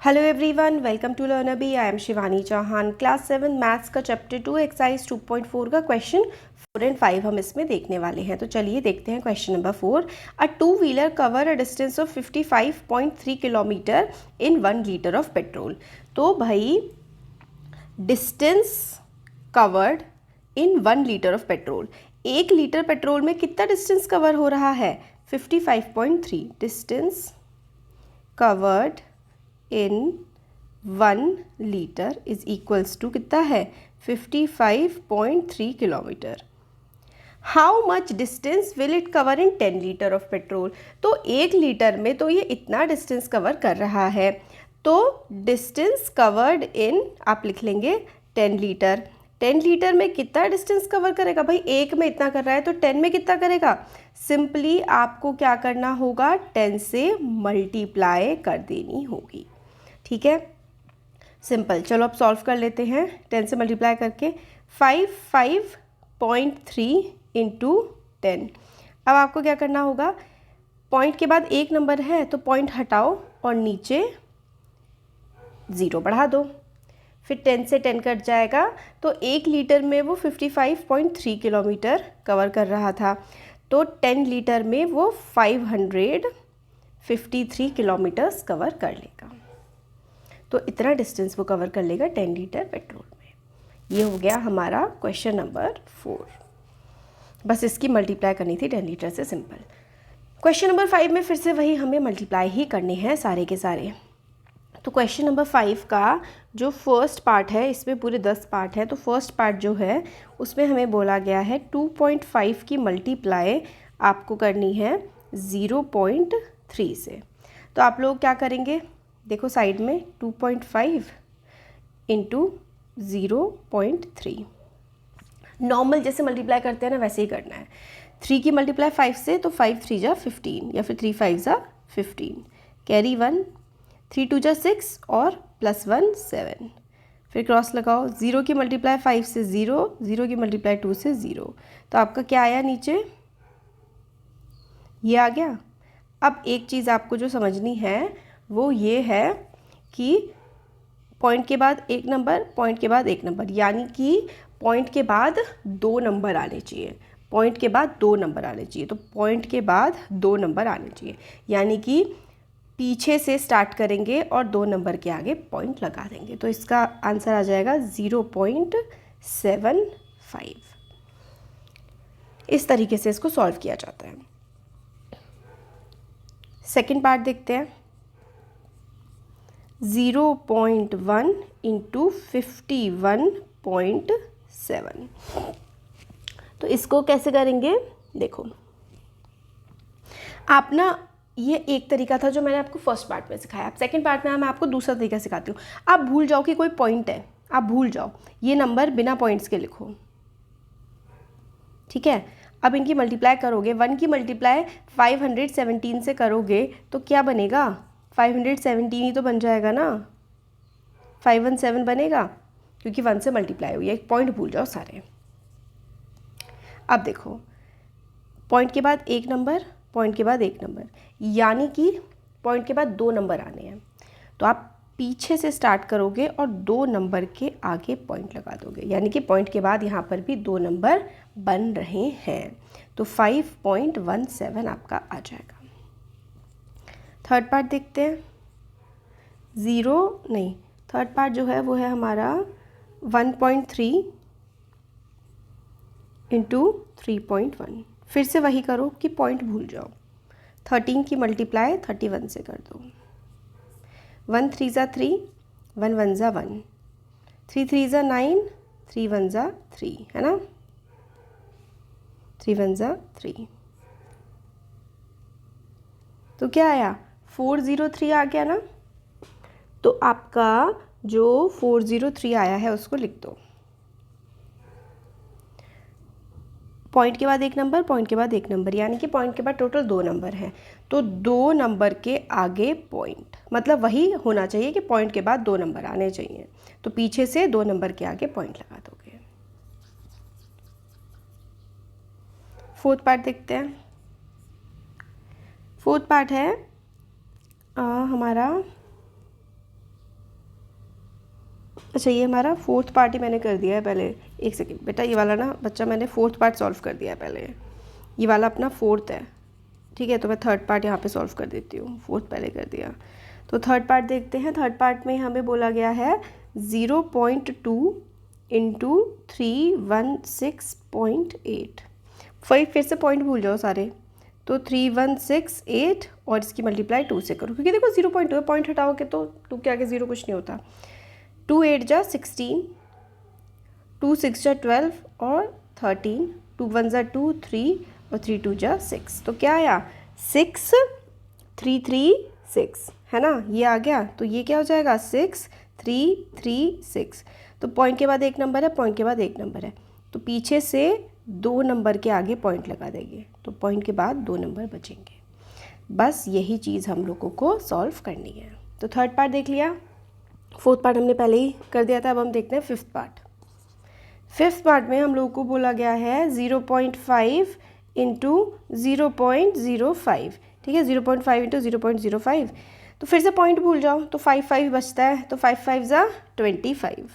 Hello everyone, welcome to learner. I am Shivani Chauhan. Class 7 maths का chapter 2 exercise 2.4 का question 4 and 5 हम इसमें देखने वाले हैं। तो चलिए देखते हैं question number 4। A two wheeler cover a distance of 55.3 kilometre in 1 litre of petrol. तो भाई distance covered in 1 litre of petrol, 1 litre petrol में कितना डिस्टेंस कवर हो रहा है? 55.3। Distance covered in 1 litre is equals to कितना है? 55.3 kilometre. How much distance will it cover in 10 litre of petrol. तो 1 लीटर में तो ये इतना डिस्टेंस कवर कर रहा है, तो डिस्टेंस कवर्ड इन आप लिख लेंगे 10 लीटर। 10 लीटर में कितना डिस्टेंस कवर करेगा भाई? 1 में इतना कर रहा है तो 10 में कितना करेगा? सिंपली आपको क्या करना होगा? 10 से मल्टीप्लाई कर देनी होगी। ठीक है, सिंपल। चलो अब सॉल्व कर लेते हैं। 10 से मल्टीप्लाई करके 55.3 इंटू 10। अब आपको क्या करना होगा? पॉइंट के बाद एक नंबर है तो पॉइंट हटाओ और नीचे 0 बढ़ा दो। फिर 10 से 10 कट जाएगा तो 1 लीटर में वो 55.3 किलोमीटर कवर कर रहा था, तो 10 लीटर में वो 553 किलोमीटर्स कवर कर लेगा। तो इतना डिस्टेंस वो कवर कर लेगा 10 लीटर पेट्रोल में। ये हो गया हमारा क्वेश्चन नंबर 4। बस इसकी मल्टीप्लाई करनी थी 10 लीटर से, सिंपल। क्वेश्चन नंबर 5 में फिर से वही हमें मल्टीप्लाई ही करने हैं सारे के सारे। तो क्वेश्चन नंबर 5 का जो फर्स्ट पार्ट है, इसमें पूरे 10 पार्ट है, तो फर्स्ट पार्ट जो है उसमें हमें बोला गया है 2.5 की मल्टीप्लाई आपको करनी है 0.3 से। तो आप लोग क्या करेंगे? देखो साइड में 2.5 इंटू 0.3, नॉर्मल जैसे मल्टीप्लाई करते हैं ना वैसे ही करना है। 3 की मल्टीप्लाई 5 से तो 5 3 जा 15 या फिर 3 5 जा 15, कैरी 1, 3 2 जा 6 और +1 7। फिर क्रॉस लगाओ। 0 की मल्टीप्लाई 5 से 0, 0 की मल्टीप्लाई 2 से 0। तो आपका क्या आया नीचे? ये आ गया। अब एक चीज़ आपको जो समझनी है वो ये है कि पॉइंट के बाद एक नंबर, पॉइंट के बाद एक नंबर, यानी कि पॉइंट के बाद 2 नंबर आने चाहिए। पॉइंट के बाद 2 नंबर आने चाहिए, तो पॉइंट के बाद 2 नंबर आने चाहिए, यानी कि पीछे से स्टार्ट करेंगे और 2 नंबर के आगे पॉइंट लगा देंगे। तो इसका आंसर आ जाएगा 0.75। इस तरीके से इसको सॉल्व किया जाता है। सेकेंड पार्ट देखते हैं। 0.1 इंटू 51.7। तो इसको कैसे करेंगे? देखो, आप ना, ये एक तरीका था जो मैंने आपको फर्स्ट पार्ट में सिखाया। अब सेकंड पार्ट में मैं आपको दूसरा तरीका सिखाती हूँ। आप भूल जाओ कि कोई पॉइंट है, आप भूल जाओ, ये नंबर बिना पॉइंट्स के लिखो। ठीक है, अब इनकी मल्टीप्लाई करोगे। 1 की मल्टीप्लाई 517 से करोगे तो क्या बनेगा? 517 ही तो बन जाएगा ना, 517 बनेगा, क्योंकि 1 से मल्टीप्लाई हुई है। एक पॉइंट भूल जाओ सारे। अब देखो, पॉइंट के बाद एक नंबर, पॉइंट के बाद एक नंबर, यानी कि पॉइंट के बाद 2 नंबर आने हैं। तो आप पीछे से स्टार्ट करोगे और 2 नंबर के आगे पॉइंट लगा दोगे, यानी कि पॉइंट के बाद यहाँ पर भी 2 नंबर बन रहे हैं। तो 5.17 आपका आ जाएगा। थर्ड पार्ट देखते हैं। थर्ड पार्ट जो है वो है हमारा 1.3 इंटू 3.1। फिर से वही करो कि पॉइंट भूल जाओ। 13 की मल्टीप्लाई 31 से कर दो। 1 3 जा 3, 1 1 जा 1, 3 3 जा 9, 3 1 जा 3, है ना, 3 1 जा 3। तो क्या आया? 403 आ गया ना। तो आपका जो 403 आया है उसको लिख दो। पॉइंट के बाद एक नंबर, पॉइंट के बाद एक नंबर, यानी कि पॉइंट के बाद टोटल 2 नंबर हैं। तो 2 नंबर के आगे पॉइंट, मतलब वही होना चाहिए कि पॉइंट के बाद 2 नंबर आने चाहिए। तो पीछे से 2 नंबर के आगे पॉइंट लगा दोगे। फोर्थ पार्ट देखते हैं। फोर्थ पार्ट है हमारा अच्छा ये हमारा फोर्थ पार्ट ही मैंने कर दिया है पहले। एक सेकेंड बेटा, ये वाला ना बच्चा मैंने फोर्थ पार्ट सॉल्व कर दिया है पहले। ये वाला अपना फोर्थ है, ठीक है, तो मैं थर्ड पार्ट यहाँ पे सॉल्व कर देती हूँ। फोर्थ पहले कर दिया, तो थर्ड पार्ट देखते हैं। थर्ड पार्ट में हमें बोला गया है 0.2 इंटू 316.8। फिर से पॉइंट भूल जाओ सारे, तो 3168 और इसकी मल्टीप्लाई 2 से करो, क्योंकि देखो 0.2 है, पॉइंट हटाओगे तो 2 के आगे 0 कुछ नहीं होता। 2 8 जा 16, 2 6 जा 12 और 13, 2 1 जा 2 3 और 3 2 जा 6, तो क्या आया 6336 है ना, ये आ गया। तो ये क्या हो जाएगा 6336। तो पॉइंट के बाद एक नंबर है, पॉइंट के बाद एक नंबर है, तो पीछे से 2 नंबर के आगे पॉइंट लगा देंगे, तो पॉइंट के बाद 2 नंबर बचेंगे। बस यही चीज़ हम लोगों को सॉल्व करनी है। तो थर्ड पार्ट देख लिया, फोर्थ पार्ट हमने पहले ही कर दिया था। अब हम देखते हैं फिफ्थ पार्ट। फिफ्थ पार्ट में हम लोगों को बोला गया है 0.5 इंटू 0.05, ठीक है, 0.5 इंटू 0.05। तो फिर से पॉइंट भूल जाओ, तो 5 5 बचता है, तो 5 5 जा 25।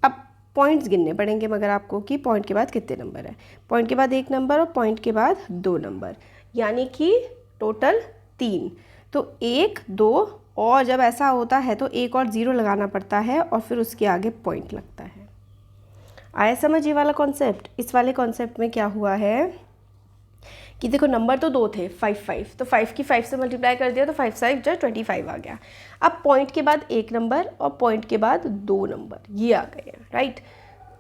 अब पॉइंट्स गिनने पड़ेंगे मगर आपको कि पॉइंट के बाद कितने नंबर है। पॉइंट के बाद एक नंबर और पॉइंट के बाद 2 नंबर, यानी कि टोटल 3। तो 1 2 और जब ऐसा होता है तो एक और 0 लगाना पड़ता है और फिर उसके आगे पॉइंट लगता है। आया समझ ये वाला कॉन्सेप्ट। इस वाले कॉन्सेप्ट में क्या हुआ है कि देखो नंबर तो 2 थे, 5 5, तो 5 की 5 से मल्टीप्लाई कर दिया तो 5 5 जा 25 आ गया। अब पॉइंट के बाद एक नंबर और पॉइंट के बाद 2 नंबर, ये आ गए हैं, राइट।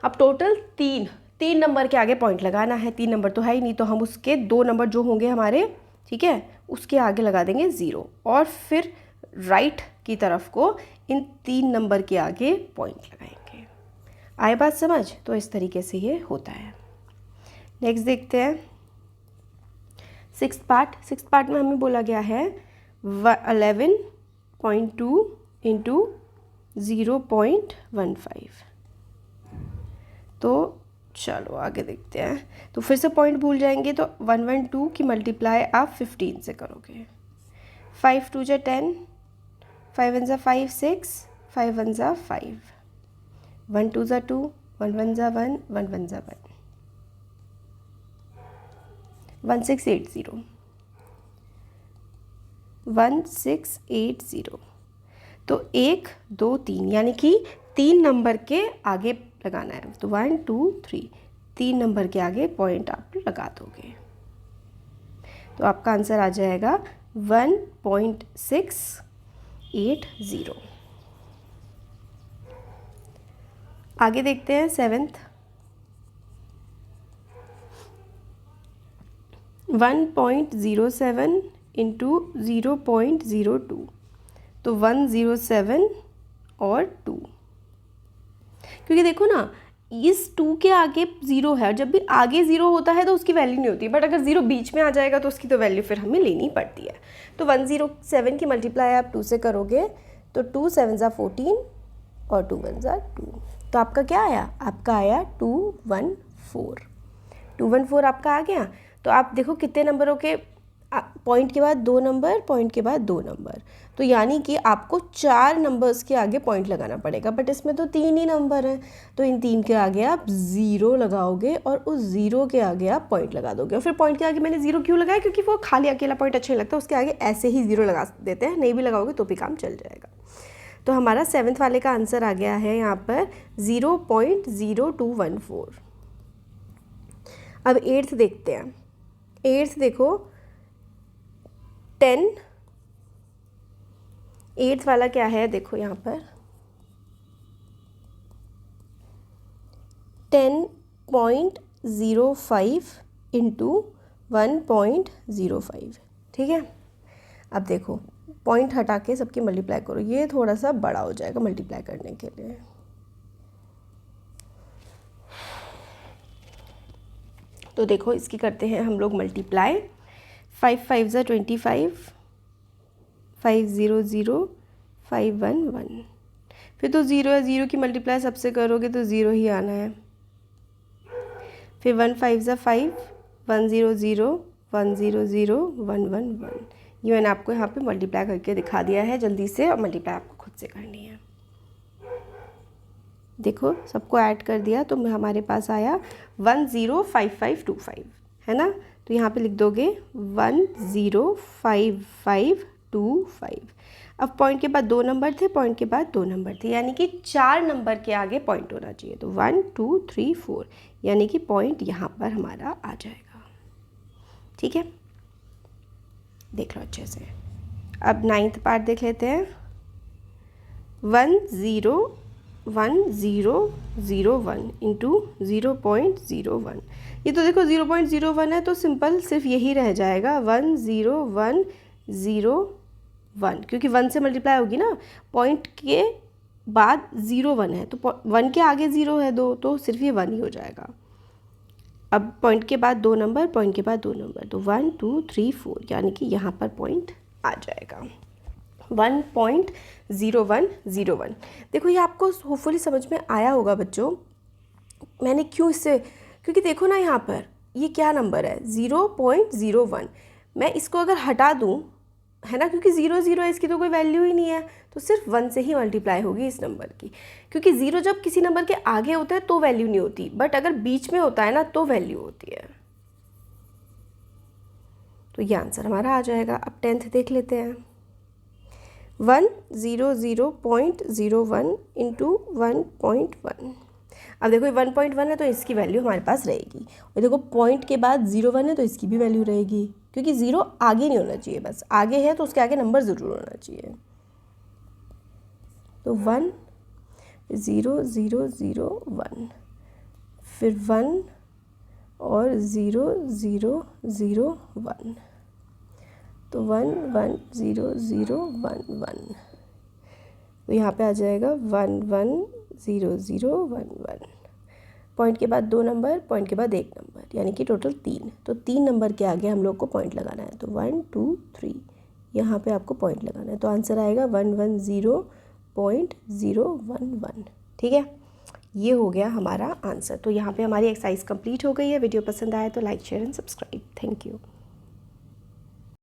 अब टोटल 3 नंबर के आगे पॉइंट लगाना है। 3 नंबर तो है ही नहीं, तो हम उसके 2 नंबर जो होंगे हमारे, ठीक है, उसके आगे लगा देंगे 0 और फिर राइट की तरफ को इन 3 नंबर के आगे पॉइंट लगाएंगे। आए बात समझ? तो इस तरीके से ये होता है। नेक्स्ट देखते हैं सिक्स्थ पार्ट। सिक्स्थ पार्ट में हमें बोला गया है 11.2 इंटू 0.15। तो चलो आगे देखते हैं। तो फिर से पॉइंट भूल जाएंगे, तो 112 की मल्टीप्लाई आप 15 से करोगे। 5 2 जा 10, 5 1 जा 5 6, 5 1 जा 5, 1 2 जा 2, 1 1 जा 1, 1 1 जा 1, 1680, 1680। तो 1 2 3 यानी कि 3 नंबर के आगे लगाना है। तो 1 2 3 3 नंबर के आगे पॉइंट आप लगा दोगे, तो आपका आंसर आ जाएगा 1.680। आगे देखते हैं सेवेंथ। 1.07 इंटू 0.02, तो 107 और 2, क्योंकि देखो ना इस 2 के आगे 0 है और जब भी आगे 0 होता है तो उसकी वैल्यू नहीं होती, बट अगर 0 बीच में आ जाएगा तो उसकी तो वैल्यू फिर हमें लेनी पड़ती है। तो 107 की मल्टीप्लाई आप 2 से करोगे, तो 2 7 जा 14 और 2 1 जा 2, तो आपका क्या आया? आपका आया 214। 214 आपका आ गया। तो आप देखो कितने नंबरों के पॉइंट के बाद 2 नंबर, पॉइंट के बाद 2 नंबर, तो यानी कि आपको 4 नंबर्स के आगे पॉइंट लगाना पड़ेगा, बट इसमें तो 3 ही नंबर हैं, तो इन 3 के आगे आप 0 लगाओगे और उस 0 के आगे आप पॉइंट लगा दोगे। और फिर पॉइंट के आगे मैंने 0 क्यों लगाया? क्योंकि वो खाली अकेला पॉइंट अच्छा नहीं लगता, उसके आगे ऐसे ही 0 लगा देते हैं, नहीं भी लगाओगे तो भी काम चल जाएगा। तो हमारा सेवन्थ वाले का आंसर आ गया है यहाँ पर 0.0214। अब एट्थ देखते हैं। एट्थ देखो 10, एट्थ वाला क्या है देखो यहाँ पर 10.05 इंटू 1.05, ठीक है। अब देखो पॉइंट हटा के सबकी मल्टीप्लाई करो, ये थोड़ा सा बड़ा हो जाएगा मल्टीप्लाई करने के लिए। तो देखो इसकी करते हैं हम लोग मल्टीप्लाई। 5 5 जा 25, 5 0 0, 5 1 1, फिर तो 0 है, 0 की मल्टीप्लाई सबसे करोगे तो 0 ही आना है। फिर 1 5 जा 5, 1 0 0, 1 0 0, 1 1 1। ये मैंने आपको यहाँ पे मल्टीप्लाई करके दिखा दिया है जल्दी से, और मल्टीप्लाई आपको खुद से करनी है। देखो सबको ऐड कर दिया तो हमारे पास आया 105525, है ना। तो यहाँ पे लिख दोगे 105525। अब पॉइंट के बाद 2 नंबर थे, पॉइंट के बाद 2 नंबर थे, यानी कि 4 नंबर के आगे पॉइंट होना चाहिए। तो 1 2 3 4, यानी कि पॉइंट यहाँ पर हमारा आ जाएगा। ठीक है, देख लो अच्छे से। अब 9th पार्ट देख लेते हैं। 101 इंटू 0.01। ये तो देखो 0.01 है, तो सिंपल सिर्फ यही रह जाएगा 10101, क्योंकि 1 से मल्टीप्लाई होगी ना। पॉइंट के बाद 01 है, तो 1 के आगे 0 है 2, तो सिर्फ ये 1 ही हो जाएगा। अब पॉइंट के बाद 2 नंबर, पॉइंट के बाद 2 नंबर, तो 1 2 3 4, यानी कि यहाँ पर पॉइंट आ जाएगा 1.0101। देखो ये आपको होपफुली समझ में आया होगा बच्चों। मैंने क्यों इससे, क्योंकि देखो ना यहाँ पर ये क्या नंबर है 0.01। मैं इसको अगर हटा दूँ, है ना, क्योंकि 0 0 है, इसकी तो कोई वैल्यू ही नहीं है, तो सिर्फ 1 से ही मल्टीप्लाई होगी इस नंबर की। क्योंकि 0 जब किसी नंबर के आगे होता है तो वैल्यू नहीं होती, बट अगर बीच में होता है ना तो वैल्यू होती है। तो ये आंसर हमारा आ जाएगा। अब 10th देख लेते हैं। 100.01 इंटू 1.1। अब देखो 1.1 है तो इसकी वैल्यू हमारे पास रहेगी, और देखो पॉइंट के बाद 01 है तो इसकी भी वैल्यू रहेगी, क्योंकि 0 आगे नहीं होना चाहिए, बस आगे है तो उसके आगे नंबर ज़रूर होना चाहिए। तो 1 0 0 0 1, फिर 1 और 0 0 0 1, तो 1 1 0 0 1 1, तो यहाँ पे आ जाएगा 1 1 0 0 1 1। पॉइंट के बाद 2 नंबर, पॉइंट के बाद 1 नंबर, यानी कि टोटल 3। तो 3 नंबर के आगे हम लोग को पॉइंट लगाना है, तो 1 2 3 यहाँ पे आपको पॉइंट लगाना है। तो आंसर आएगा 110.011। ठीक है, ये हो गया हमारा आंसर। तो यहाँ पे हमारी एक्सरसाइज कंप्लीट हो गई है। वीडियो पसंद आया तो like share and subscribe. Thank you.